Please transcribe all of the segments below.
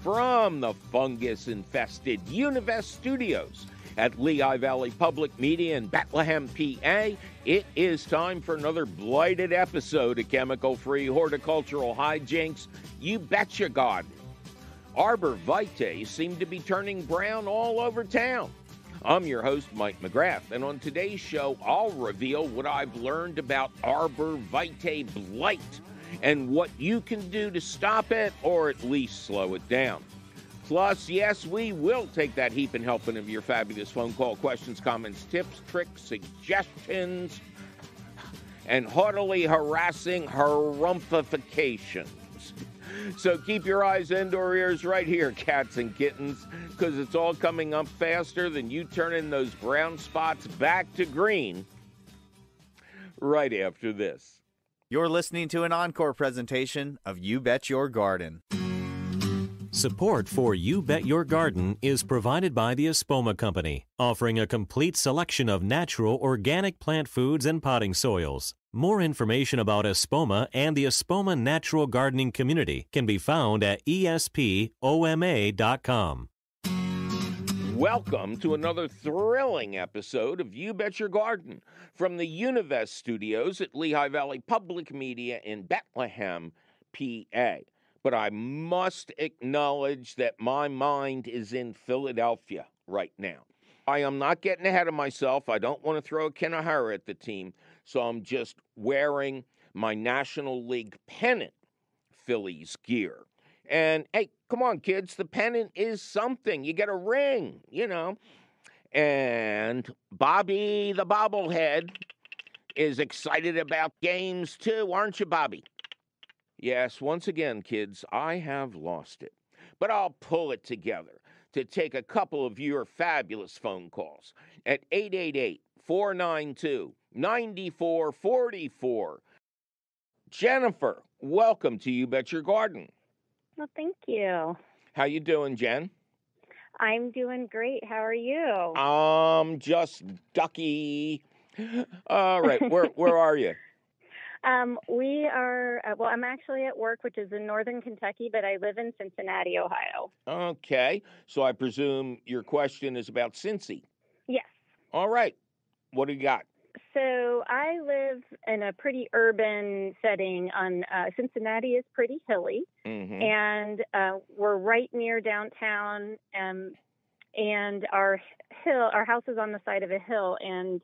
from the fungus-infested Univest Studios at Lehigh Valley Public Media in Bethlehem, PA, it is time for another blighted episode of chemical-free horticultural hijinks, You Betcha Garden. Arborvitae seem to be turning brown all over town. I'm your host, Mike McGrath, and on today's show, I'll reveal what I've learned about Arborvitae blight and what you can do to stop it or at least slow it down. Plus, yes, we will take that heaping helping of your fabulous phone call questions, comments, tips, tricks, suggestions, and haughtily harassing harumpifications. So keep your eyes and or ears right here, cats and kittens, because it's all coming up faster than you turning those brown spots back to green right after this. You're listening to an encore presentation of You Bet Your Garden. Support for You Bet Your Garden is provided by the Espoma Company, offering a complete selection of natural organic plant foods and potting soils. More information about Espoma and the Espoma Natural Gardening Community can be found at espoma.com. Welcome to another thrilling episode of You Bet Your Garden from the Univest Studios at Lehigh Valley Public Media in Bethlehem, PA. But I must acknowledge that my mind is in Philadelphia right now. I am not getting ahead of myself. I don't want to throw a Kenahara at the team, so I'm just wearing my National League pennant Phillies gear. And, hey, come on, kids, the pennant is something. You get a ring, you know. And Bobby the bobblehead is excited about games, too, aren't you, Bobby? Yes, once again, kids, I have lost it. But I'll pull it together to take a couple of your fabulous phone calls at 888-492-9444. Jennifer, welcome to You Bet Your Garden. Well, thank you. How you doing, Jen? I'm doing great. How are you? Just ducky. All right, where are you? We are, I'm actually at work, which is in northern Kentucky, but I live in Cincinnati, Ohio. Okay, so I presume your question is about Cincy. Yes. All right, what do you got? So I live in a pretty urban setting. Cincinnati is pretty hilly, and we're right near downtown, and our house is on the side of a hill, and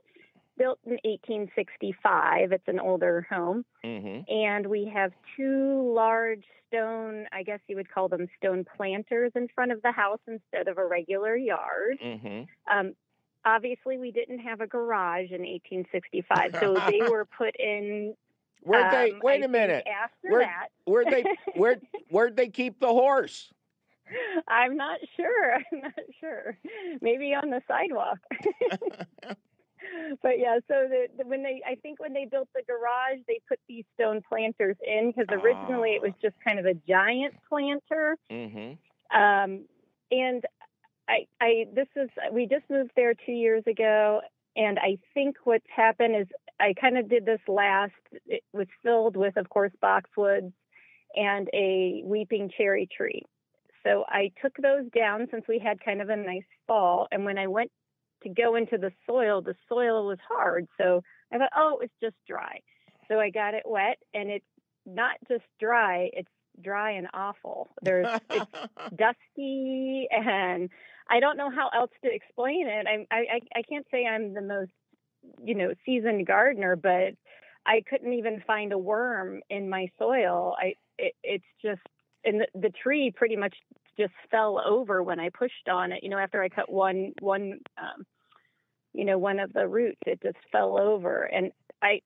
built in 1865. It's an older home. And we have two large stone, I guess you would call them stone planters in front of the house instead of a regular yard. Obviously, we didn't have a garage in 1865, so they were put in. Where'd they? Wait a minute. After that, where'd they keep the horse? I'm not sure. Maybe on the sidewalk. But yeah, so when they built the garage, they put these stone planters in because originally it was just kind of a giant planter. And we just moved there 2 years ago, and I think what's happened is I kind of did this last. It was filled with, of course, boxwoods and a weeping cherry tree. So I took those down since we had kind of a nice fall, and when I went to go into the soil was hard. So I thought, it's just dry. So I got it wet, and it's not just dry, it's dry and awful. It's dusty, and I don't know how else to explain it. I can't say I'm the most, seasoned gardener, but I couldn't even find a worm in my soil. It's just, and the tree pretty much just fell over when I pushed on it. After I cut one of the roots, it just fell over. And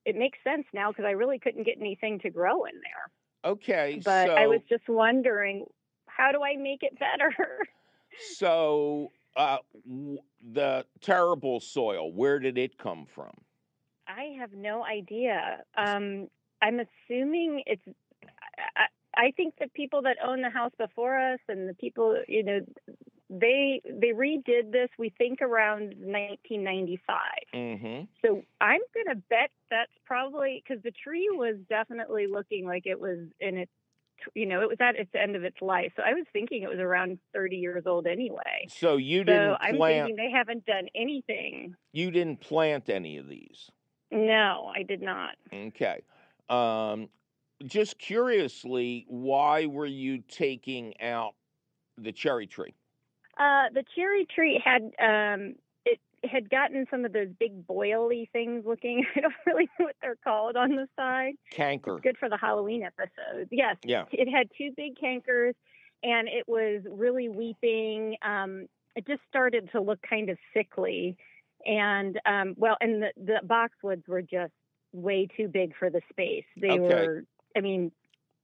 it makes sense now because I really couldn't get anything to grow in there. Okay. But so, I was just wondering, how do I make it better? So the terrible soil, where did it come from? I have no idea. I'm assuming it's, I think the people that owned the house before us and the people, they redid this, we think, around 1995. So I'm going to bet that's probably because the tree was definitely looking like it was in its it was at its end of its life. So I was thinking it was around 30 years old anyway. So you So didn't I'm plant. thinking they haven't done anything. You didn't plant any of these. No, I did not. Okay. Just curiously, why were you taking out the cherry tree? The cherry tree had it had gotten some of those big boily things looking. I don't really know what they're called on the side. Canker. It's good for the Halloween episodes. Yes. Yeah. It had 2 big cankers, and it was really weeping. It just started to look kind of sickly, and and the boxwoods were just way too big for the space. They were. I mean,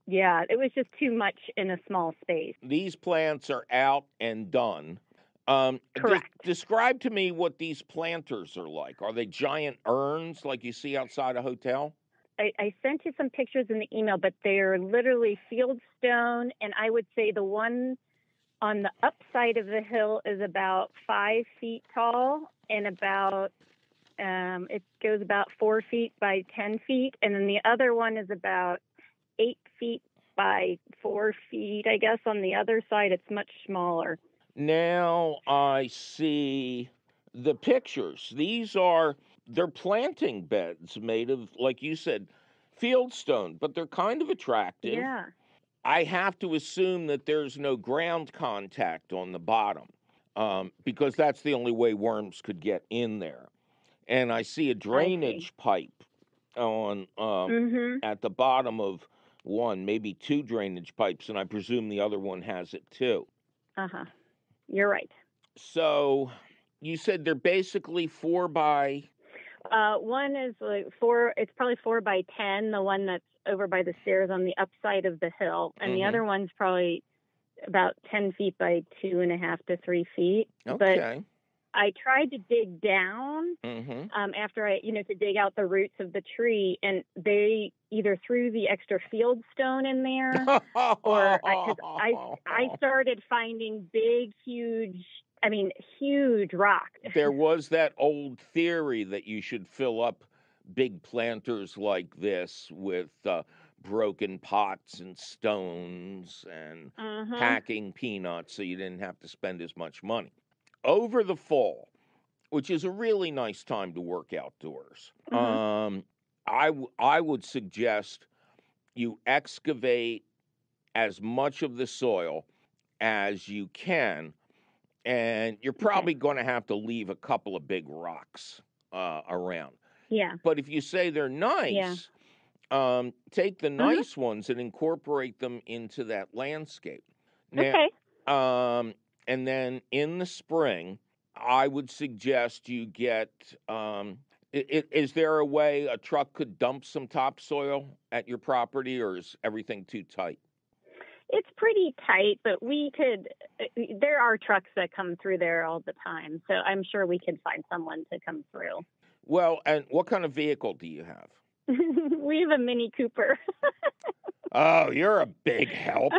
yeah, it was just too much in a small space. These plants are out and done. Correct. Describe to me what these planters are like. Are they giant urns like you see outside a hotel? I sent you some pictures in the email, but they're literally field stone, and I would say the one on the upside of the hill is about 5 feet tall, and about it goes about 4 feet by 10 feet, and then the other one is about 8 feet by 4 feet. I guess on the other side it's much smaller. Now I see the pictures. They're planting beds made of, like you said, fieldstone, but they're kind of attractive. Yeah. I have to assume that there's no ground contact on the bottom, because that's the only way worms could get in there. And I see a drainage pipe on at the bottom of one, maybe 2 drainage pipes, and I presume the other one has it too. You're right. So you said they're basically 4 by... One is like 4, it's probably 4 by 10, the one that's over by the stairs on the upside of the hill. And the other one's probably about 10 feet by 2.5 to 3 feet. Okay. But I tried to dig down after to dig out the roots of the tree, and they either threw the extra field stone in there, or I started finding big, huge rock. There was that old theory that you should fill up big planters like this with broken pots and stones and packing peanuts so you didn't have to spend as much money. Over the fall, which is a really nice time to work outdoors, I would suggest you excavate as much of the soil as you can, and you're probably going to have to leave a couple of big rocks around. Yeah. But if you say they're nice, take the nice ones and incorporate them into that landscape. Now, Okay. And then in the spring, I would suggest you get, is there a way a truck could dump some topsoil at your property, or is everything too tight? It's pretty tight, but there are trucks that come through there all the time. So I'm sure we could find someone to come through. Well, and what kind of vehicle do you have? We have a Mini Cooper. Oh, you're a big help.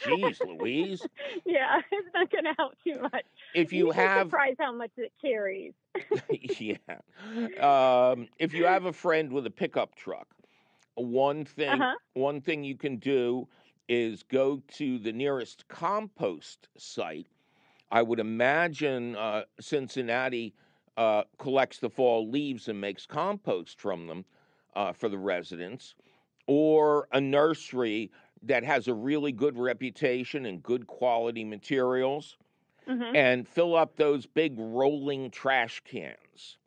Jeez, Louise. Yeah, it's not going to help too much. If you have, surprised how much it carries. Yeah. If you have a friend with a pickup truck, one thing you can do is go to the nearest compost site. I would imagine Cincinnati collects the fall leaves and makes compost from them for the residents, or a nursery that has a really good reputation and good quality materials, and fill up those big rolling trash cans.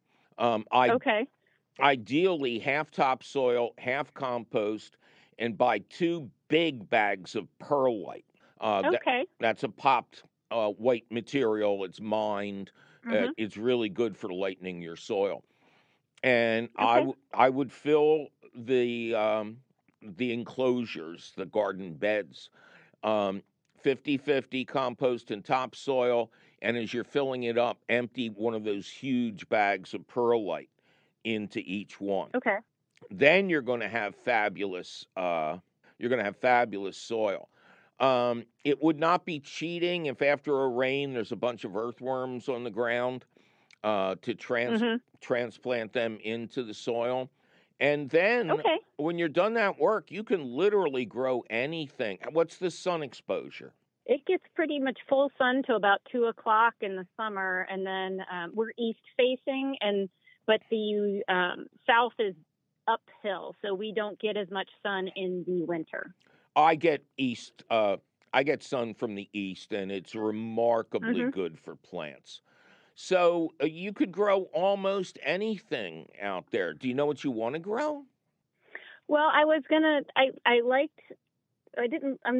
Ideally, half topsoil, half compost, and buy 2 big bags of perlite. That's a popped white material. It's mined. It's really good for lightening your soil. And I would fill the enclosures, the garden beds, 50-50 compost and topsoil, and as you're filling it up, empty one of those huge bags of perlite into each one. Okay. Then you're going to have fabulous soil. It would not be cheating if after a rain there's a bunch of earthworms on the ground to transplant them into the soil. And then Okay. when you're done that work, you can literally grow anything. What's the sun exposure? It gets pretty much full sun till about 2 o'clock in the summer, and then we're east facing, but the south is uphill, so we don't get as much sun in the winter. I get east. I get sun from the east, and it's remarkably good for plants. So you could grow almost anything out there. Do you know what you want to grow? Well, I'm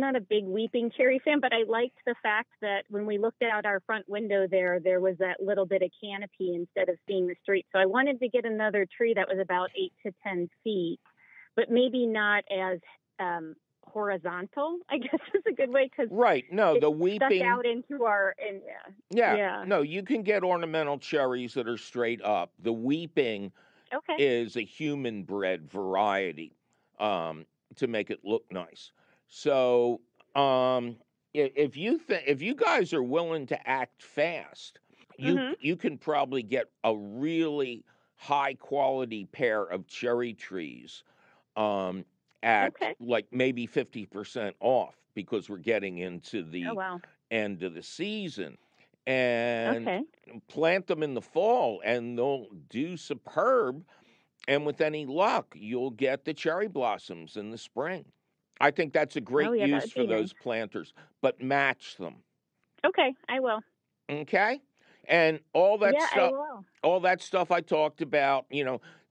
not a big weeping cherry fan, but I liked the fact that when we looked out our front window there was that little bit of canopy instead of seeing the street. So I wanted to get another tree that was about 8 to 10 feet, but maybe not as horizontal, I guess is a good way, because right. No, the weeping stuck out into our yeah. No, you can get ornamental cherries that are straight up. The weeping is a human bred variety to make it look nice. So if you guys are willing to act fast, you can probably get a really high quality pair of cherry trees at like maybe 50% off, because we're getting into the end of the season. And plant them in the fall and they'll do superb. And with any luck, you'll get the cherry blossoms in the spring. I think that's a great use for those planters, but match them. Okay, I will. Okay? And all that stuff, I will. all that stuff I talked about,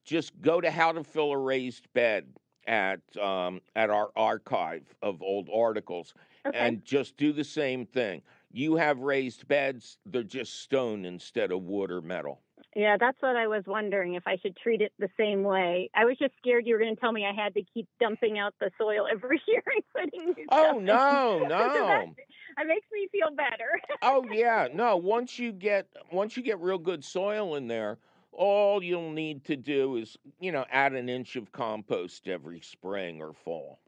just go to How to Fill a Raised Bed at our archive of old articles and just do the same thing. You have raised beds, they're just stone instead of wood or metal. Yeah, that's what I was wondering, if I should treat it the same way. I was just scared you were going to tell me I had to keep dumping out the soil every year and putting new stuff in. No. That makes me feel better. Oh yeah, no. Once you get real good soil in there, all you'll need to do is, add an inch of compost every spring or fall.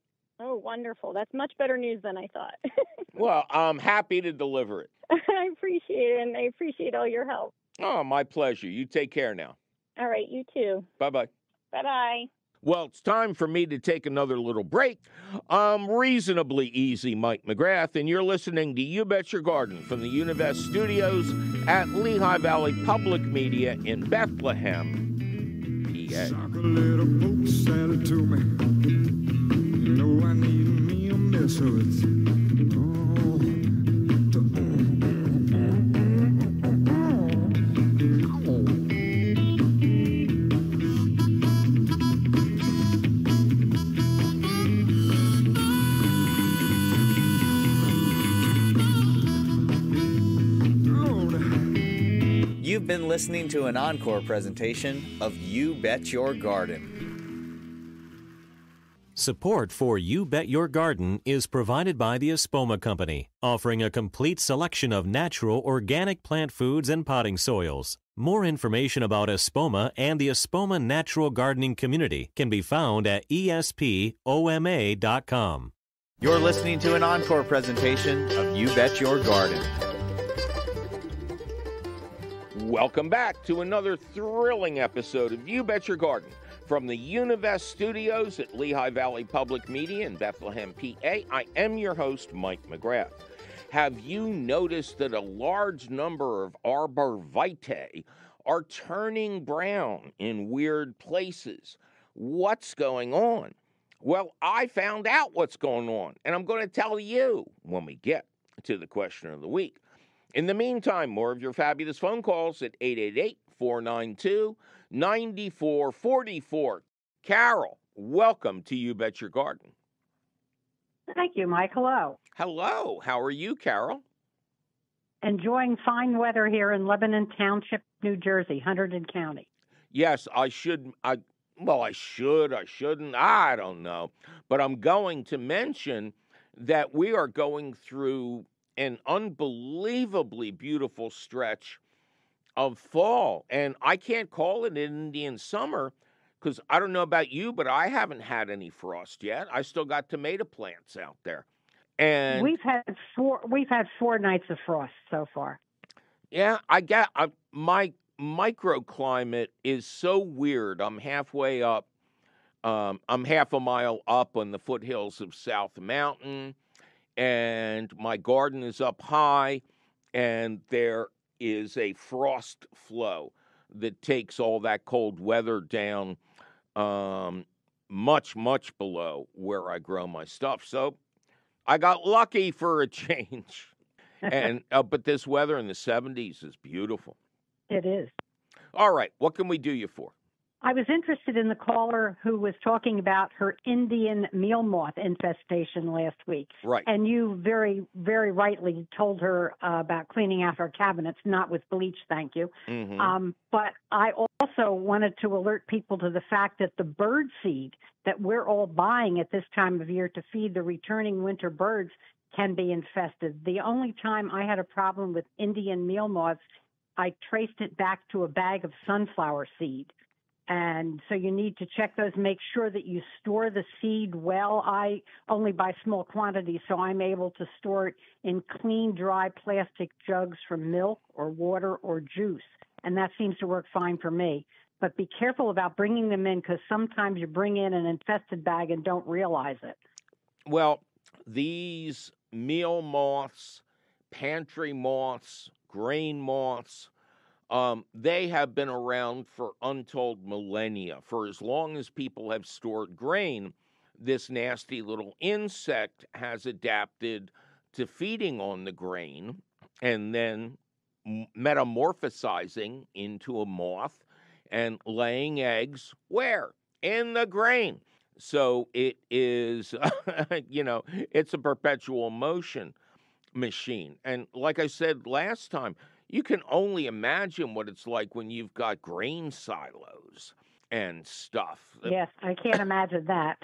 Oh, wonderful. That's much better news than I thought. Well, I'm happy to deliver it. I appreciate it, and I appreciate all your help. Oh, my pleasure. You take care now. All right, you too. Bye-bye. Bye-bye. Well, it's time for me to take another little break. I'm reasonably easy, Mike McGrath, and you're listening to You Bet Your Garden from the Univest Studios at Lehigh Valley Public Media in Bethlehem, PA. Sock a little poke salad to me. You know I need me a mess of it. You've been listening to an encore presentation of You Bet Your Garden. Support for You Bet Your Garden is provided by the Espoma Company, offering a complete selection of natural organic plant foods and potting soils. More information about Espoma and the Espoma Natural Gardening Community can be found at espoma.com. You're listening to an encore presentation of You Bet Your Garden. Welcome back to another thrilling episode of You Bet Your Garden from the Univest Studios at Lehigh Valley Public Media in Bethlehem, PA. I am your host, Mike McGrath. Have you noticed that a large number of Arborvitae are turning brown in weird places? What's going on? Well, I found out what's going on, and I'm going to tell you when we get to the question of the week. In the meantime, more of your fabulous phone calls at 888-492-9444. Carol, welcome to You Bet Your Garden. Thank you, Mike. Hello. Hello. How are you, Carol? Enjoying fine weather here in Lebanon Township, New Jersey, Hunterdon County. Yes, I shouldn't. I shouldn't. I don't know. But I'm going to mention that we are going through an unbelievably beautiful stretch of fall. And I can't call it an Indian summer because I don't know about you, but I haven't had any frost yet. I still got tomato plants out there. And we've had 4 nights of frost so far. Yeah, my microclimate is so weird. I'm halfway up I'm half a mile up on the foothills of South Mountain, and my garden is up high, and there is a frost flow that takes all that cold weather down much, much below where I grow my stuff. So I got lucky for a change. And but this weather in the 70s is beautiful. It is. All right, what can we do you for? I was interested in the caller who was talking about her Indian meal moth infestation last week. Right. And you very, very rightly told her about cleaning out her cabinets, not with bleach, thank you. Mm-hmm. But I also wanted to alert people to the fact that the bird seed that we're all buying at this time of year to feed the returning winter birds can be infested. The only time I had a problem with Indian meal moths, I traced it back to a bag of sunflower seed. And so you need to check those, make sure that you store the seed well. I only buy small quantities, so I'm able to store it in clean, dry plastic jugs for milk or water or juice. And that seems to work fine for me. But be careful about bringing them in, because sometimes you bring in an infested bag and don't realize it. Well, these meal moths, pantry moths, grain moths, they have been around for untold millennia. For as long as people have stored grain, this nasty little insect has adapted to feeding on the grain and then metamorphosizing into a moth and laying eggs where? In the grain. So it is, it's a perpetual motion machine. And like I said last time, you can only imagine what it's like when you've got grain silos and stuff. Yes, I can't imagine that.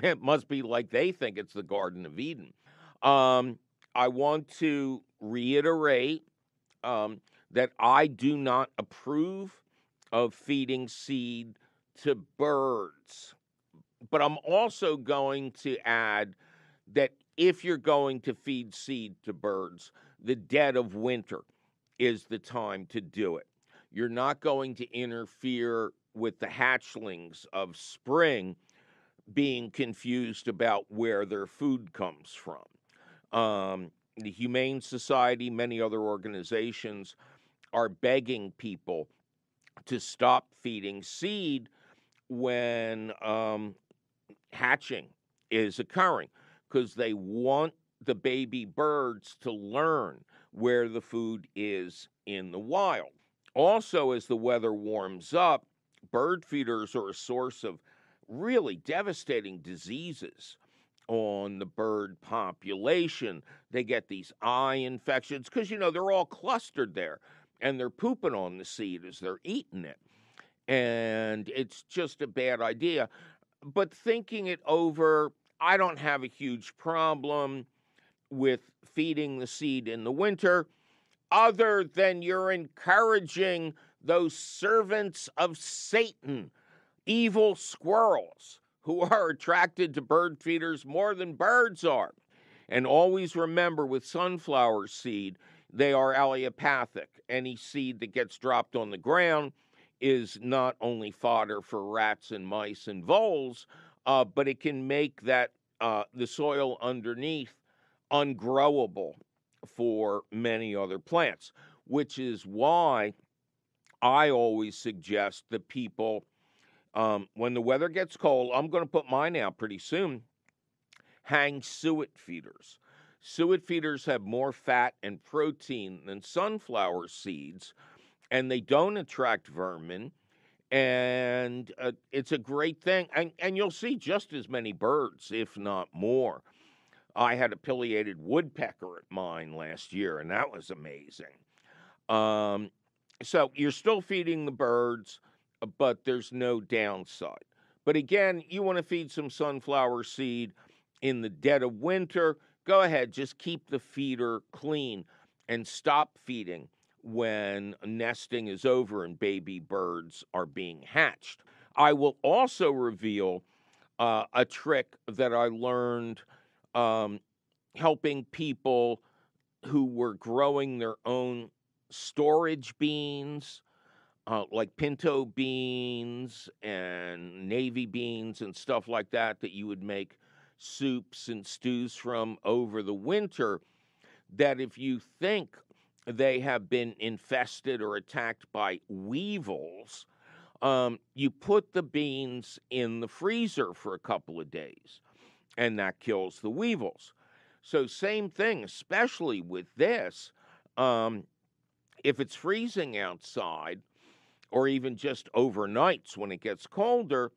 It must be like they think it's the Garden of Eden. I want to reiterate that I do not approve of feeding seed to birds. But I'm also going to add that if you're going to feed seed to birds, the dead of winter is the time to do it. You're not going to interfere with the hatchlings of spring being confused about where their food comes from. The Humane Society, many other organizations are begging people to stop feeding seed when hatching is occurring, because they want the baby birds to learn where the food is in the wild. Also, as the weather warms up, bird feeders are a source of really devastating diseases on the bird population. They get these eye infections because, they're all clustered there and they're pooping on the seed as they're eating it. And it's just a bad idea. But thinking it over, I don't have a huge problem with feeding the seed in the winter, other than you're encouraging those servants of Satan, evil squirrels, who are attracted to bird feeders more than birds are. And always remember, with sunflower seed, they are allelopathic. Any seed that gets dropped on the ground is not only fodder for rats and mice and voles, but it can make that the soil underneath ungrowable for many other plants, which is why I always suggest that people, when the weather gets cold, I'm going to put mine out pretty soon, hang suet feeders. Suet feeders have more fat and protein than sunflower seeds, and they don't attract vermin, and it's a great thing. And you'll see just as many birds, if not more. I had a pileated woodpecker at mine last year, and that was amazing. So you're still feeding the birds, but there's no downside. But again, you want to feed some sunflower seed in the dead of winter, go ahead, just keep the feeder clean and stop feeding when nesting is over and baby birds are being hatched. I will also reveal a trick that I learned helping people who were growing their own storage beans like pinto beans and navy beans and stuff like that you would make soups and stews from over the winter, that if you think they have been infested or attacked by weevils, you put the beans in the freezer for a couple of days, and that kills the weevils. So same thing, especially with this. If it's freezing outside, or even just overnights when it gets colder,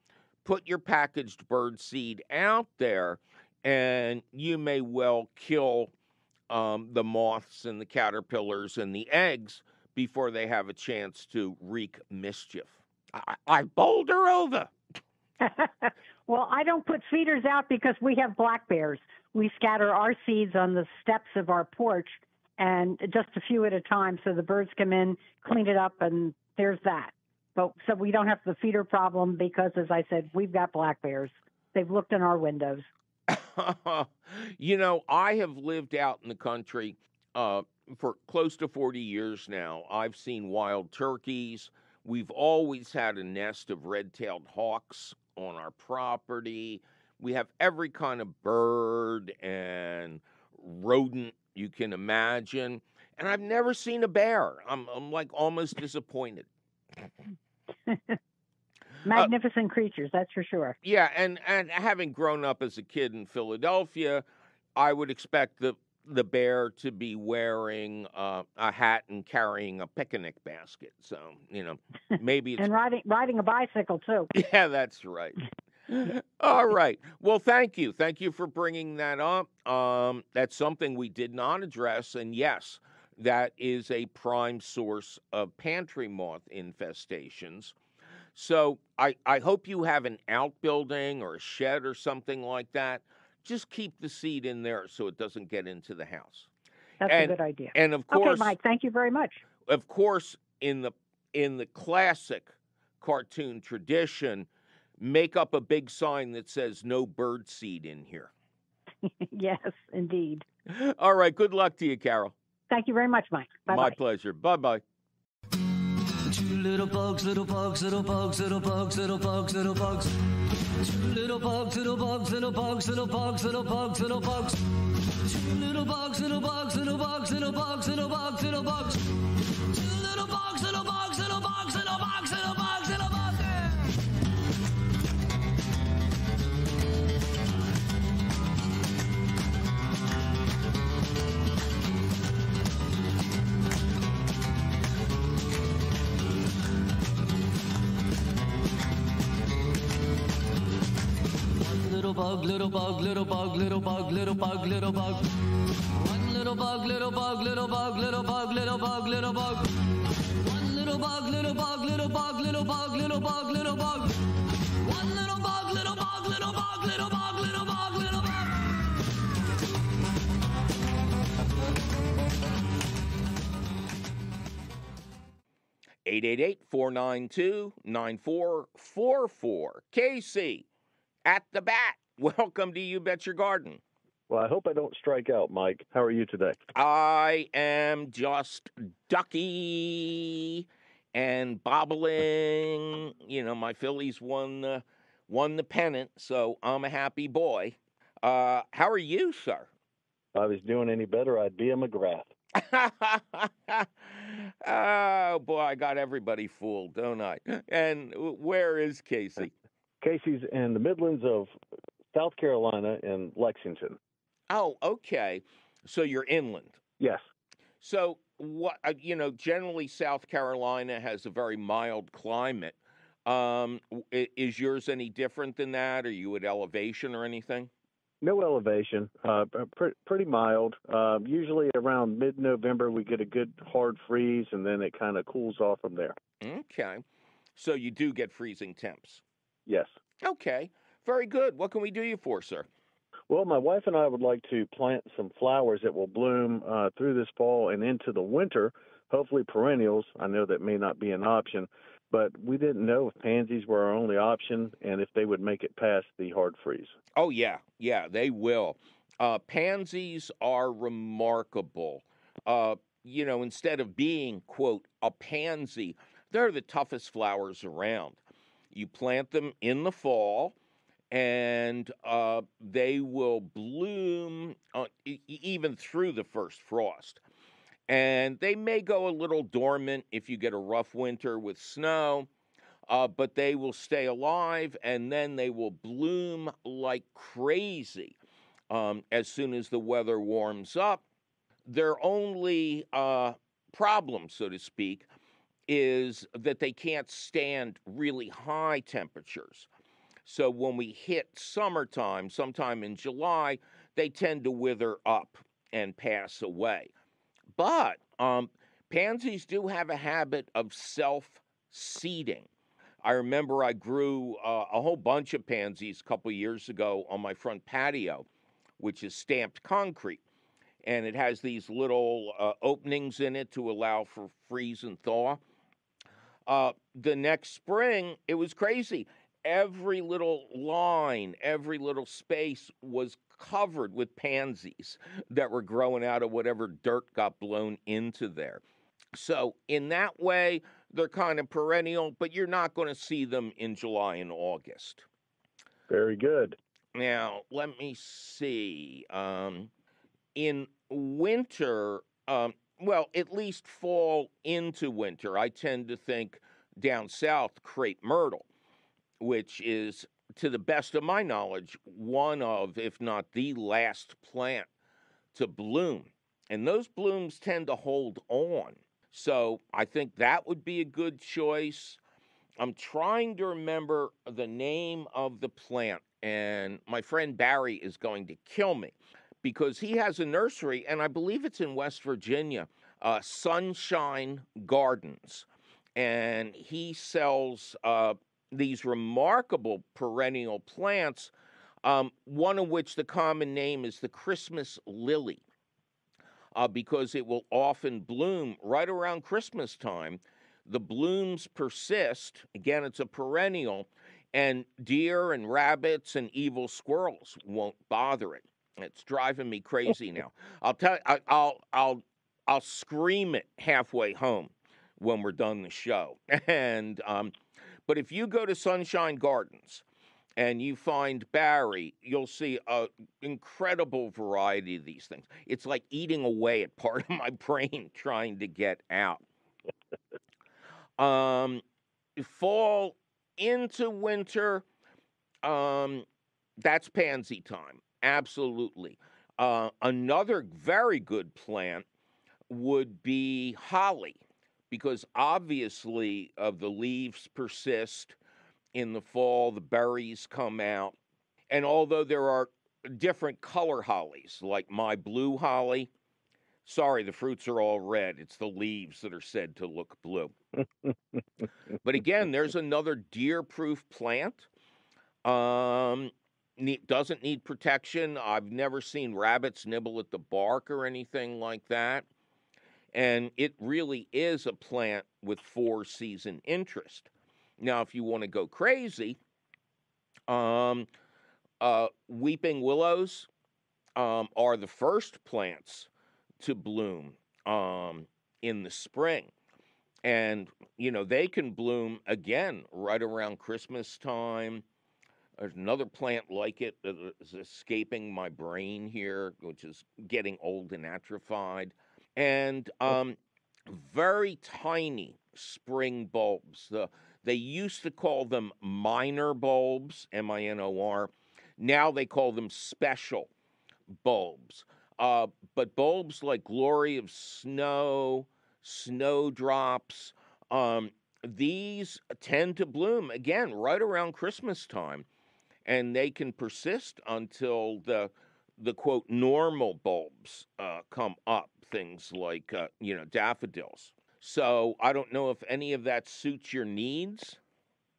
put your packaged bird seed out there, and you may well kill the moths and the caterpillars and the eggs before they have a chance to wreak mischief. I bowled her over. Well, I don't put feeders out because we have black bears. We scatter our seeds on the steps of our porch, and just a few at a time, so the birds come in, clean it up, and there's that. But so we don't have the feeder problem because, as I said, we've got black bears. They've looked in our windows. You know, I have lived out in the country for close to 40 years now. I've seen wild turkeys. We've always had a nest of red-tailed hawks on our property. We have every kind of bird and rodent you can imagine. And I've never seen a bear. I'm like almost disappointed. Magnificent creatures, that's for sure. Yeah, and having grown up as a kid in Philadelphia, I would expect the bear to be wearing a hat and carrying a picnic basket. So, you know, maybe it's... And riding a bicycle, too. Yeah, that's right. All right. Well, thank you. Thank you for bringing that up. That's something we did not address. And yes, that is a prime source of pantry moth infestations. So I hope you have an outbuilding or a shed or something like that. Just keep the seed in there so it doesn't get into the house. That's a good idea. And of course, okay, Mike, thank you very much. Of course, in the classic cartoon tradition, make up a big sign that says no bird seed in here. Yes, indeed. All right. Good luck to you, Carol. Thank you very much, Mike. Bye-bye. My pleasure. Bye-bye. Two little bugs, little bugs, little bugs, little bugs, little bugs, little bugs. Two little bugs, little bugs, little bugs, little bugs, little bugs, little bugs. Two little bugs, little bugs, little bugs, little bugs, little bugs, little bugs. Two little bugs, little bugs, little bugs, little bugs, little bugs, little bugs. 'Little bug, little bug, little bug, little bug, little bug, little bug. One little bug, little bug, little bug, little bug, little bug, little bug. One little bug, little bug, little bug, little bug, little bug, little bug. One little bug, little bug, little bug, little bug, little bug, little bug. (888) 492-9444. Casey at the bat. Welcome to You Bet Your Garden. Well, I hope I don't strike out, Mike. How are you today? I am just ducky and bobbling. You know, my Phillies won the pennant, so I'm a happy boy. How are you, sir? If I was doing any better, I'd be a McGrath. Oh, boy, I got everybody fooled, don't I? And where is Casey? Casey's in the Midlands of South Carolina in Lexington. Oh, okay. So you're inland. Yes. So what? Generally South Carolina has a very mild climate. Is yours any different than that? Are you at elevation or anything? No elevation. Pretty mild. Usually around mid-November we get a good hard freeze, and then it kind of cools off from there. Okay. So you do get freezing temps. Yes. Okay. Very good. What can we do you for, sir? Well, my wife and I would like to plant some flowers that will bloom through this fall and into the winter, hopefully perennials. I know that may not be an option, but we didn't know if pansies were our only option and if they would make it past the hard freeze. Oh, yeah. Yeah, they will. Pansies are remarkable. Instead of being, quote, a pansy, They're the toughest flowers around. You plant them in the fall, and they will bloom even through the first frost. And they may go a little dormant if you get a rough winter with snow, but they will stay alive, and then they will bloom like crazy as soon as the weather warms up. Their only problem, so to speak, is that they can't stand really high temperatures. So when we hit summertime, sometime in July, they tend to wither up and pass away. But pansies do have a habit of self-seeding. I remember I grew a whole bunch of pansies a couple years ago on my front patio, which is stamped concrete. And it has these little openings in it to allow for freeze and thaw. The next spring, it was crazy. Every little line, every little space was covered with pansies that were growing out of whatever dirt got blown into there. So in that way, they're kind of perennial, but you're not going to see them in July and August. Very good. Now, let me see. In winter, well, at least fall into winter, I tend to think down south, crepe myrtle, which is, to the best of my knowledge, one of, if not the last plant to bloom. And those blooms tend to hold on. So I think that would be a good choice. I'm trying to remember the name of the plant, and my friend Barry is going to kill me because he has a nursery, and I believe it's in West Virginia, Sunshine Gardens. And he sells these remarkable perennial plants, one of which the common name is the Christmas lily, because it will often bloom right around Christmas time. The blooms persist. Again, it's a perennial, and deer and rabbits and evil squirrels won't bother it. It's driving me crazy now. I'll scream it halfway home when we're done the show. And but if you go to Sunshine Gardens and you find Barry, you'll see an incredible variety of these things. It's like eating away at part of my brain trying to get out. Fall into winter, that's pansy time. Absolutely. Another very good plant would be holly, because obviously the leaves persist in the fall, the berries come out. And although there are different color hollies, like my blue holly, sorry, the fruits are all red. It's the leaves that are said to look blue. But again, there's another deer-proof plant. Doesn't need protection. I've never seen rabbits nibble at the bark or anything like that. And it really is a plant with four-season interest. Now, if you want to go crazy, weeping willows are the first plants to bloom in the spring. And, you know, they can bloom again right around Christmas time. There's another plant like it that is escaping my brain here, which is getting old and atrophied. And very tiny spring bulbs. They used to call them minor bulbs, M-I-N-O-R. Now they call them special bulbs. But bulbs like Glory of Snow, Snowdrops, these tend to bloom, again, right around Christmas time. And they can persist until the quote, normal bulbs come up, things like, daffodils. So I don't know if any of that suits your needs.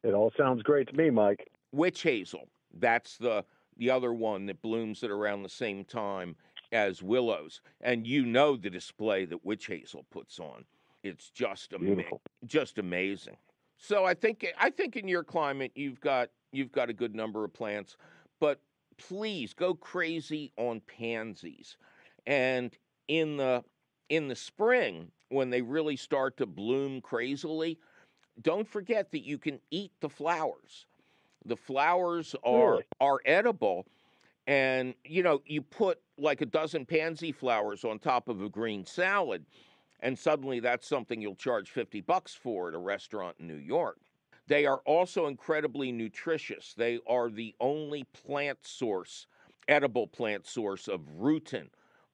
It all sounds great to me, Mike. Witch hazel, that's the other one that blooms at around the same time as willows. And you know the display that witch hazel puts on. It's just just amazing. So I think in your climate you've got a good number of plants, but please go crazy on pansies. And in the spring, when they really start to bloom crazily, don't forget that you can eat the flowers. The flowers Really? are edible. And, you put like a dozen pansy flowers on top of a green salad, and suddenly that's something you'll charge $50 for at a restaurant in New York. They are also incredibly nutritious. They are the only edible plant source of rutin,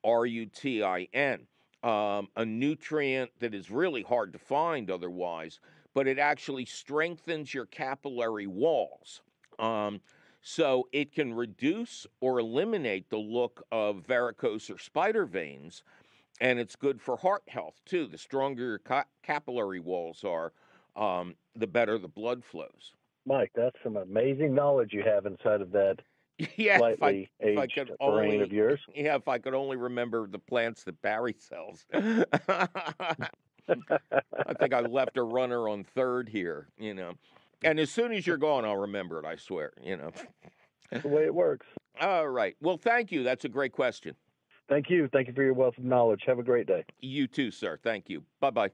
Rutin, a nutrient that is really hard to find otherwise, but it actually strengthens your capillary walls. So it can reduce or eliminate the look of varicose or spider veins, and it's good for heart health, too. The stronger your capillary walls are, the better the blood flows. Mike, that's some amazing knowledge you have inside of that Yeah, slightly aged brain of yours. Yeah, if I could only remember the plants that Barry sells. I think I left a runner on third here, And as soon as you're gone, I'll remember it, I swear, That's the way it works. All right. Well, thank you. That's a great question. Thank you. Thank you for your wealth of knowledge. Have a great day. You too, sir. Thank you. Bye-bye.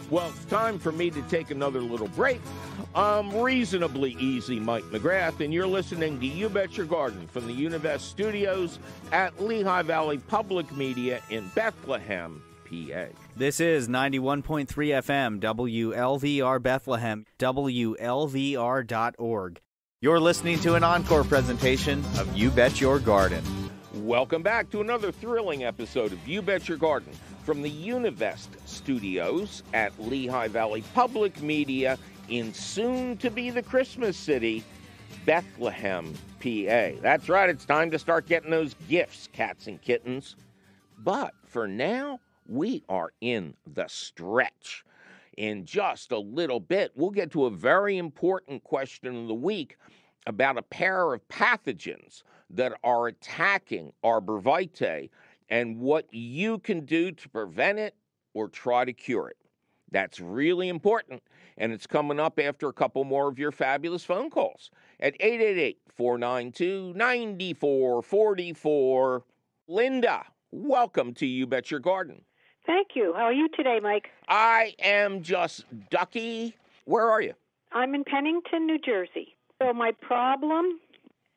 Well, it's time for me to take another little break. I'm reasonably easy, Mike McGrath, and you're listening to You Bet Your Garden from the Univest Studios at Lehigh Valley Public Media in Bethlehem, PA. This is 91.3 FM, WLVR Bethlehem, WLVR.org. You're listening to an encore presentation of You Bet Your Garden. Welcome back to another thrilling episode of You Bet Your Garden from the Univest Studios at Lehigh Valley Public Media in soon-to-be the Christmas city, Bethlehem, PA. That's right, it's time to start getting those gifts, cats and kittens. But for now, we are in the stretch. In just a little bit, we'll get to a very important question of the week about a pair of pathogens that are attacking Arborvitae and what you can do to prevent it or try to cure it. That's really important, and it's coming up after a couple more of your fabulous phone calls at 888-492-9444. Linda, welcome to You Bet Your Garden. Thank you. How are you today, Mike? I am just ducky. Where are you? I'm in Pennington, New Jersey. So my problem,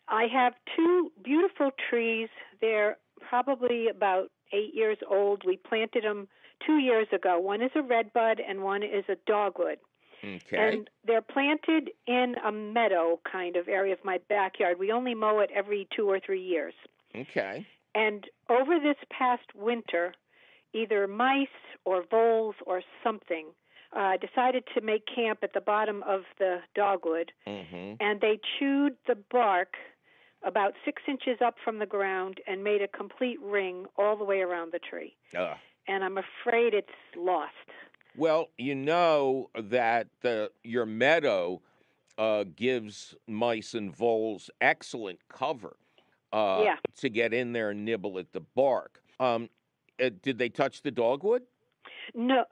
I have two beautiful trees. They're probably about 8 years old. We planted them 2 years ago. One is a redbud and one is a dogwood. Okay. And they're planted in a meadow kind of area of my backyard. We only mow it every 2 or 3 years. Okay. And over this past winter, either mice or voles or something decided to make camp at the bottom of the dogwood, and they chewed the bark about 6 inches up from the ground and made a complete ring all the way around the tree. And I'm afraid it's lost. Well, you know that your meadow gives mice and voles excellent cover to get in there and nibble at the bark. Did they touch the dogwood? No,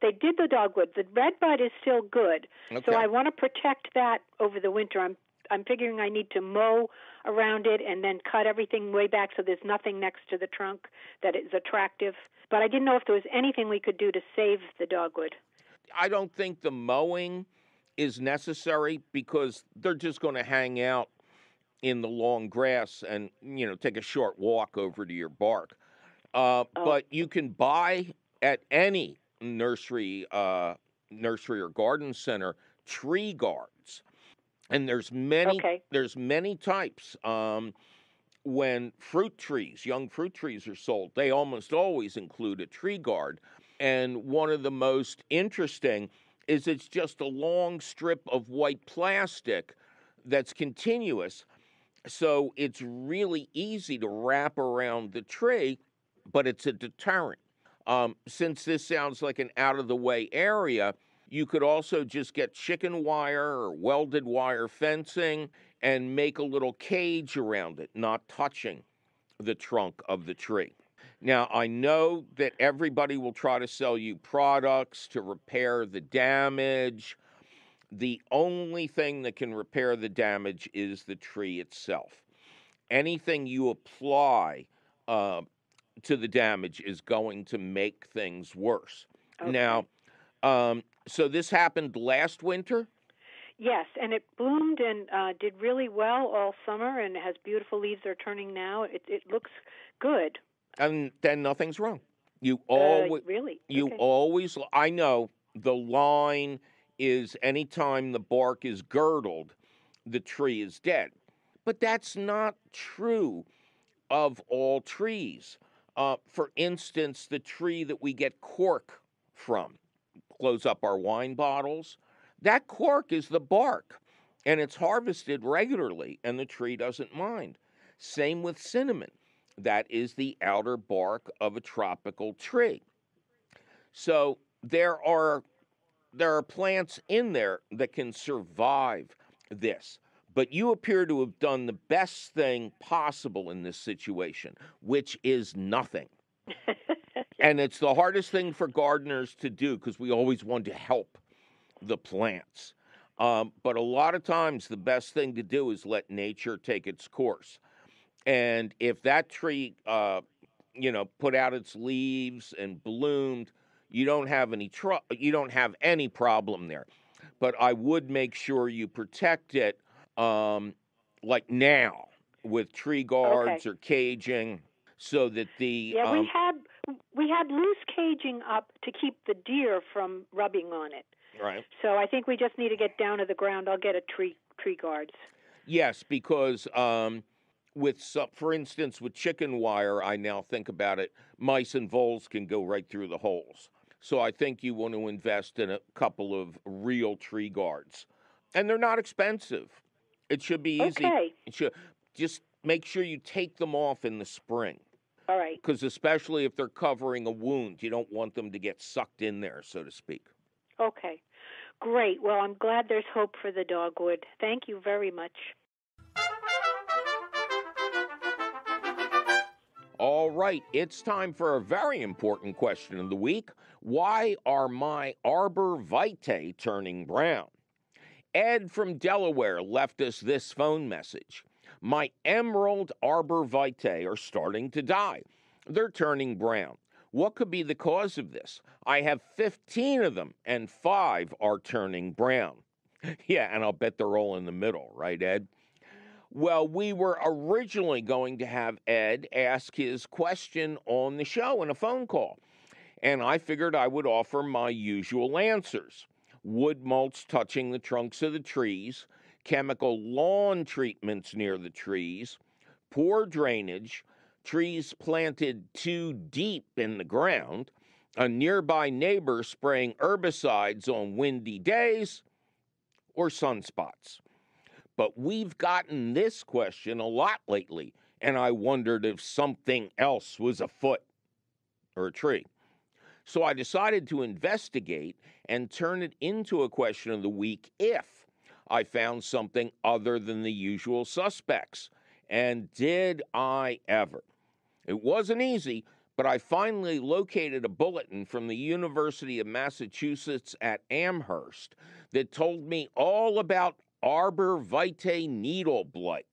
they did the dogwood. The redbud is still good, so I want to protect that over the winter. I'm figuring I need to mow around it and then cut everything way back so there's nothing next to the trunk that is attractive. But I didn't know if there was anything we could do to save the dogwood. I don't think the mowing is necessary because they're just going to hang out in the long grass and, take a short walk over to your bark. But you can buy at any nursery or garden center tree guards. And there's many types. When young fruit trees are sold, they almost always include a tree guard. And one of the most interesting is it's just a long strip of white plastic that's continuous. So it's really easy to wrap around the tree, but it's a deterrent. Since this sounds like an out-of-the-way area, you could also just get chicken wire or welded wire fencing and make a little cage around it, not touching the trunk of the tree. Now, I know that everybody will try to sell you products to repair the damage. The only thing that can repair the damage is the tree itself. Anything you apply to the damage is going to make things worse. Now, So this happened last winter? Yes, and it bloomed and did really well all summer, and it has beautiful leaves they're turning now. It looks good. And then nothing's wrong. You always, really? you Okay. always, I know the line is anytime the bark is girdled, the tree is dead. But that's not true of all trees. For instance, the tree that we get cork from, close up our wine bottles, that cork is the bark, and it's harvested regularly, and the tree doesn't mind. Same with cinnamon. That is the outer bark of a tropical tree. So there are plants in there that can survive this. But you appear to have done the best thing possible in this situation, which is nothing. And it's the hardest thing for gardeners to do because we always want to help the plants. But a lot of times the best thing to do is let nature take its course. And if that tree, put out its leaves and bloomed, you don't have any problem there. But I would make sure you protect it, like now, with tree guards or caging, so that the we had loose caging up to keep the deer from rubbing on it. Right. So I think we just need to get down to the ground. I'll get a tree guards. Yes, because for instance, with chicken wire, I now think about it, mice and voles can go right through the holes. So I think you want to invest in a couple of real tree guards. And they're not expensive. It should be easy. Okay. Just make sure you take them off in the spring. All right. Because especially if they're covering a wound, you don't want them to get sucked in there, so to speak. Okay. Great. Well, I'm glad there's hope for the dogwood. Thank you very much. All right, it's time for a very important question of the week. Why are my Arborvitae turning brown? Ed from Delaware left us this phone message. My emerald Arborvitae are starting to die. They're turning brown. What could be the cause of this? I have 15 of them, and 5 are turning brown. Yeah, and I'll bet they're all in the middle, right, Ed? Well, we were originally going to have Ed ask his question on the show in a phone call, and I figured I would offer my usual answers. Wood mulch touching the trunks of the trees, chemical lawn treatments near the trees, poor drainage, trees planted too deep in the ground, a nearby neighbor spraying herbicides on windy days, or sunspots. But we've gotten this question a lot lately, and I wondered if something else was afoot or a tree. So I decided to investigate and turn it into a question of the week if I found something other than the usual suspects. And did I ever? It wasn't easy, but I finally located a bulletin from the University of Massachusetts at Amherst that told me all about Arborvitae needle blight.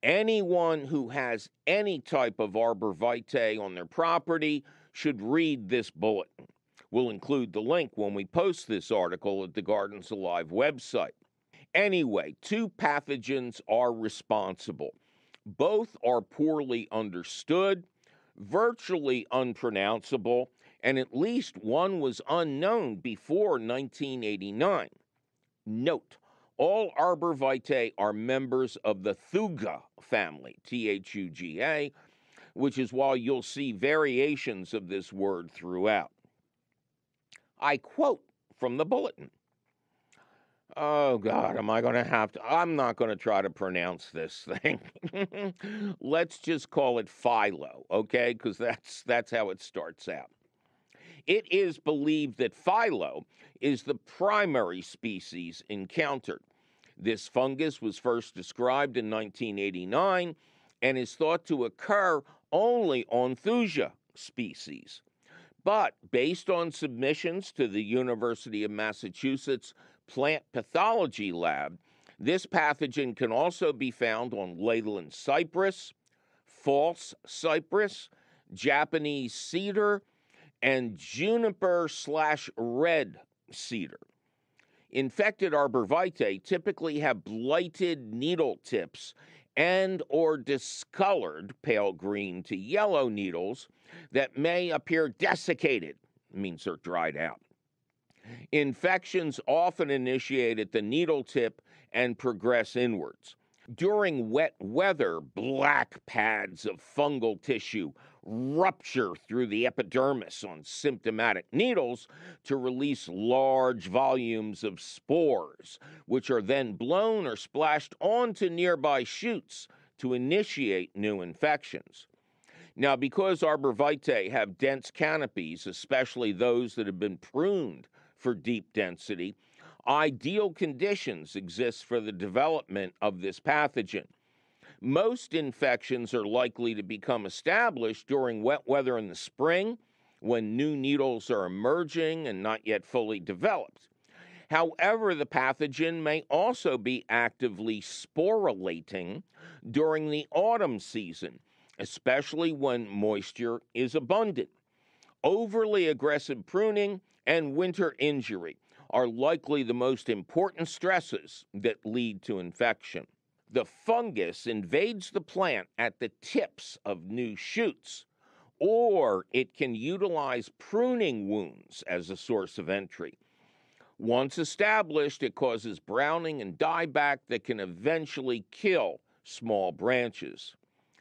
Anyone who has any type of Arborvitae on their property should read this bulletin. We'll include the link when we post this article at the Gardens Alive website. Anyway, 2 pathogens are responsible. Both are poorly understood, virtually unpronounceable, and at least one was unknown before 1989. Note, all Arborvitae are members of the Thuga family, Thuga, which is why you'll see variations of this word throughout. I quote from the bulletin. Oh, God, am I going to have to? I'm not going to try to pronounce this thing. Let's just call it Philo, okay? Because that's how it starts out. It is believed that Philo is the primary species encountered. This fungus was first described in 1989 and is thought to occur only on Thuja species. But based on submissions to the University of Massachusetts Plant Pathology Lab, this pathogen can also be found on Leyland cypress, false cypress, Japanese cedar, and juniper/red cedar. Infected Arborvitae typically have blighted needle tips and or discolored pale green to yellow needles that may appear desiccated, means they're dried out. Infections often initiate at the needle tip and progress inwards. During wet weather, black pads of fungal tissue rupture through the epidermis on symptomatic needles to release large volumes of spores, which are then blown or splashed onto nearby shoots to initiate new infections. Now, because Arborvitae have dense canopies, especially those that have been pruned for deep density, ideal conditions exist for the development of this pathogen. Most infections are likely to become established during wet weather in the spring, when new needles are emerging and not yet fully developed. However, the pathogen may also be actively sporulating during the autumn season, especially when moisture is abundant. Overly aggressive pruning and winter injury are likely the most important stresses that lead to infection. The fungus invades the plant at the tips of new shoots, or it can utilize pruning wounds as a source of entry. Once established, it causes browning and dieback that can eventually kill small branches.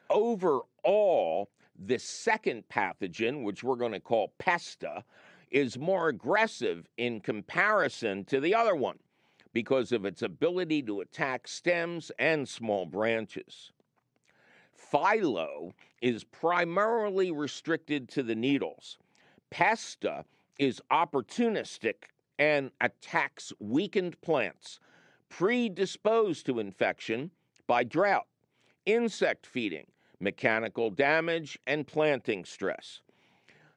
Overall, the second pathogen, which we're going to call Pesta, is more aggressive in comparison to the other one because of its ability to attack stems and small branches. Phyllo is primarily restricted to the needles. Pesta is opportunistic and attacks weakened plants, predisposed to infection by drought, insect feeding, mechanical damage, and planting stress.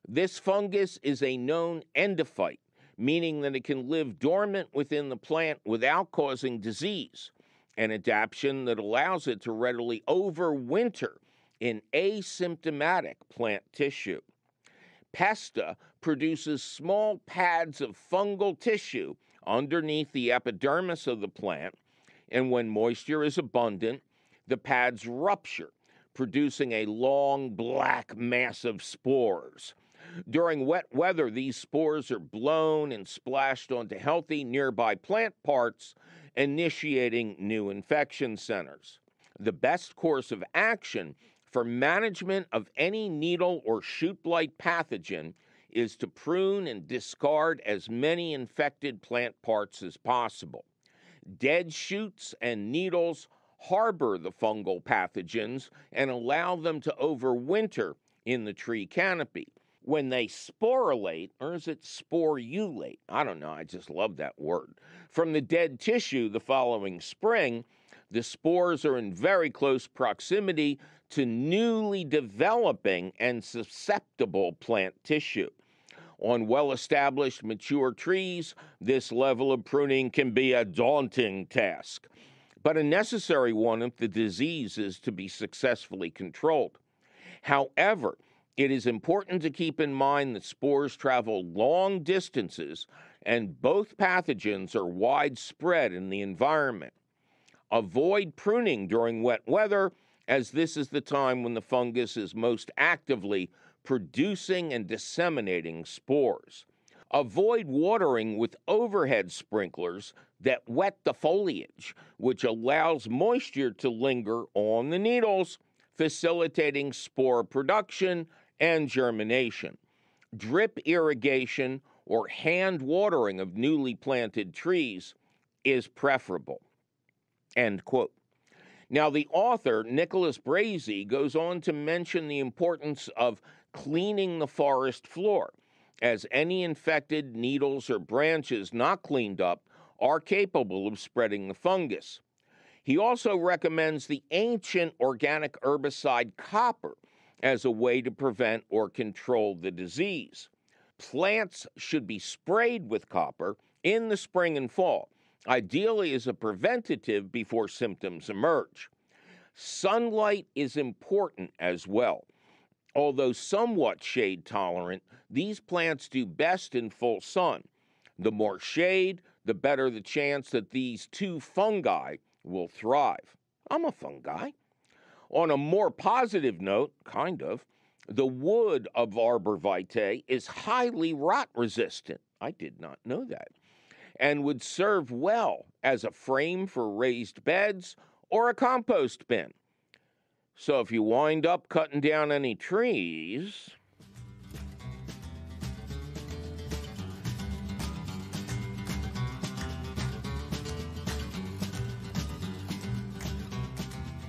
This fungus is a known endophyte, meaning that it can live dormant within the plant without causing disease, an adaptation that allows it to readily overwinter in asymptomatic plant tissue. Pesta produces small pads of fungal tissue underneath the epidermis of the plant, and when moisture is abundant, the pads rupture, producing a long black mass of spores. During wet weather, these spores are blown and splashed onto healthy nearby plant parts, initiating new infection centers. The best course of action for management of any needle or shoot blight pathogen is to prune and discard as many infected plant parts as possible. Dead shoots and needles harbor the fungal pathogens and allow them to overwinter in the tree canopy. When they sporulate, or is it sporulate? I don't know, I just love that word. From the dead tissue the following spring, the spores are in very close proximity to newly developing and susceptible plant tissue. On well-established mature trees, this level of pruning can be a daunting task, but a necessary one if the disease is to be successfully controlled. However, it is important to keep in mind that spores travel long distances and both pathogens are widespread in the environment. Avoid pruning during wet weather, as this is the time when the fungus is most actively producing and disseminating spores. Avoid watering with overhead sprinklers that wet the foliage, which allows moisture to linger on the needles, facilitating spore production and germination. Drip irrigation or hand watering of newly planted trees is preferable. End quote. Now, the author, Nicholas Brazee, goes on to mention the importance of cleaning the forest floor, as any infected needles or branches not cleaned up are capable of spreading the fungus. He also recommends the ancient organic herbicide copper as a way to prevent or control the disease. Plants should be sprayed with copper in the spring and fall, ideally as a preventative before symptoms emerge. Sunlight is important as well. Although somewhat shade tolerant, these plants do best in full sun. The more shade, the better the chance that these two fungi will thrive. I'm a fungi. On a more positive note, kind of, the wood of Arborvitae is highly rot resistant. I did not know that. And would serve well as a frame for raised beds or a compost bin. So if you wind up cutting down any trees...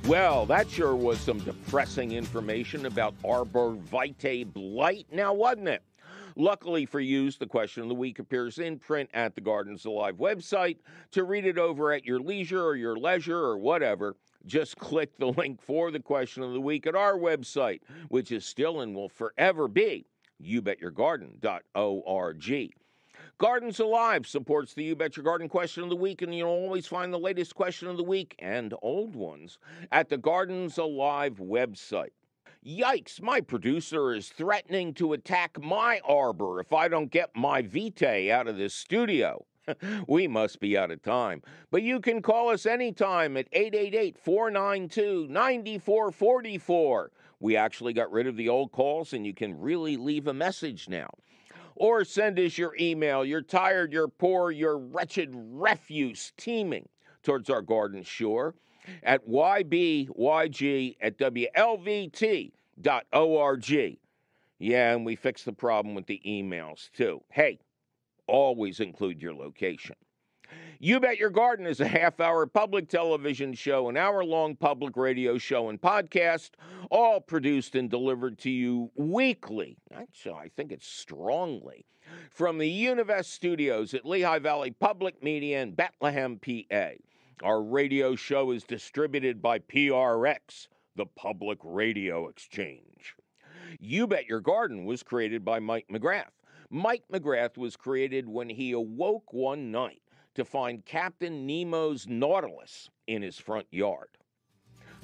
Well, that sure was some depressing information about Arborvitae blight now, wasn't it? Luckily for you, the question of the week appears in print at the Gardens Alive website. To read it over at your leisure or your leisure or whatever, just click the link for the question of the week at our website, which is still and will forever be youbetyourgarden.org. Gardens Alive supports the You Bet Your Garden question of the week, and you'll always find the latest question of the week and old ones at the Gardens Alive website. Yikes, my producer is threatening to attack my arbor if I don't get my Vitae out of this studio. We must be out of time. But you can call us anytime at 888-492-9444. We actually got rid of the old calls, and you can really leave a message now. Or send us your email. You're tired, you're poor, you're wretched refuse teeming towards our garden shore at YBYG@WLVT.org. Yeah, and we fixed the problem with the emails, too. Hey, always include your location. You Bet Your Garden is a half-hour public television show, an hour-long public radio show and podcast, all produced and delivered to you weekly. Actually, I think it's strongly. From the Univest studios at Lehigh Valley Public Media in Bethlehem, PA. Our radio show is distributed by PRX, the Public Radio Exchange. You Bet Your Garden was created by Mike McGrath. Mike McGrath was created when he awoke one night to find Captain Nemo's Nautilus in his front yard.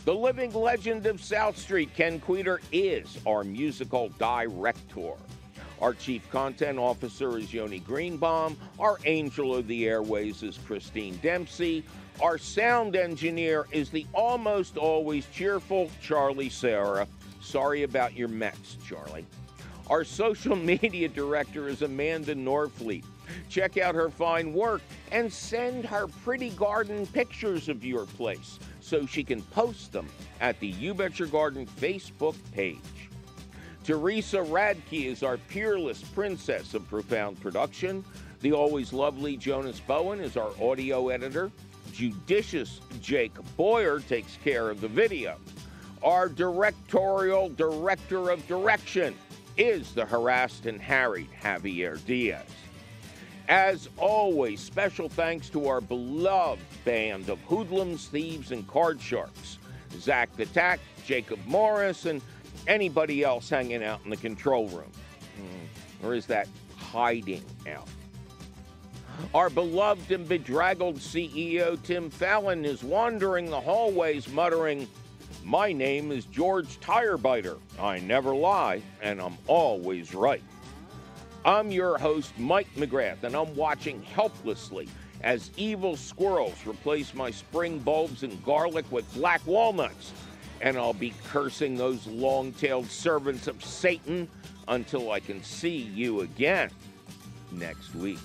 The living legend of South Street, Ken Queter, is our musical director. Our chief content officer is Yoni Greenbaum. Our angel of the airways is Christine Dempsey. Our sound engineer is the almost always cheerful Charlie Sarah. Sorry about your Mets, Charlie. Our social media director is Amanda Norfleet. Check out her fine work and send her pretty garden pictures of your place so she can post them at the You Bet Your Garden Facebook page. Teresa Radke is our peerless princess of profound production. The always lovely Jonas Bowen is our audio editor. Judicious Jake Boyer takes care of the video. Our directorial director of direction is the harassed and harried Javier Diaz. As always, special thanks to our beloved band of hoodlums, thieves, and card sharks. Zach the Tack, Jacob Morris, and anybody else hanging out in the control room. Or is that hiding out? Our beloved and bedraggled CEO, Tim Fallon, is wandering the hallways muttering, "My name is George Tirebiter. I never lie, and I'm always right." I'm your host, Mike McGrath, and I'm watching helplessly as evil squirrels replace my spring bulbs and garlic with black walnuts. And I'll be cursing those long-tailed servants of Satan until I can see you again next week.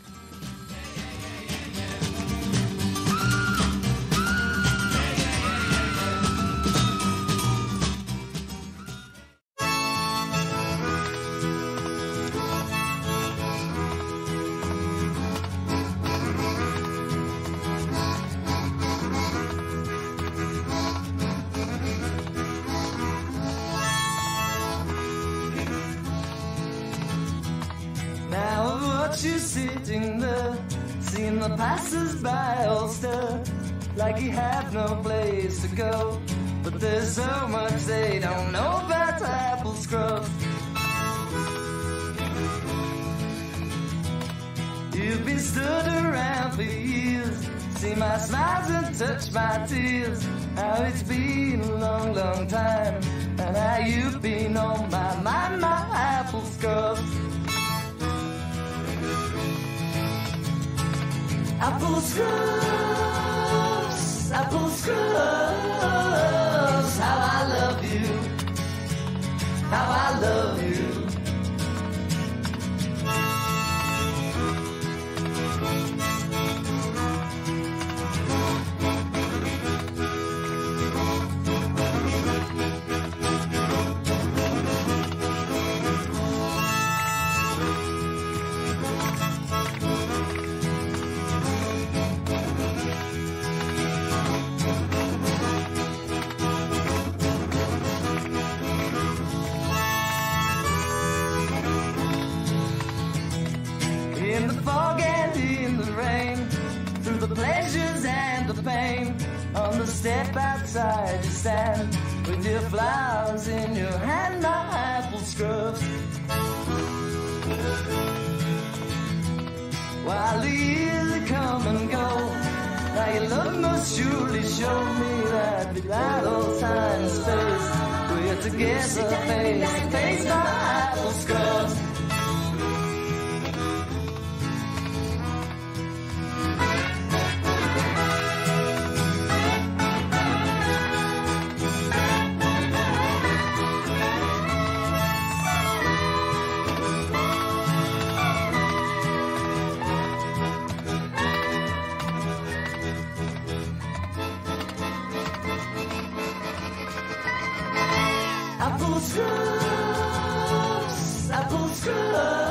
You sitting there, seeing the passers-by all stare, like you have no place to go. But there's so much they don't know about apple scrub. You've been stood around for years, see my smiles and touch my tears. How it's been a long, long time, and how you've been on my mind. Apple scrubs, apple scrubs. How I love you, how I love you. In the fog and in the rain, through the pleasures and the pain, on the step outside you stand, with your flowers in your hand, my apple scrubs. While the years come and go, now your love must surely show me that without all time and space, we're together face to face, my apple scrubs. Apple scrubs, apple scrubs.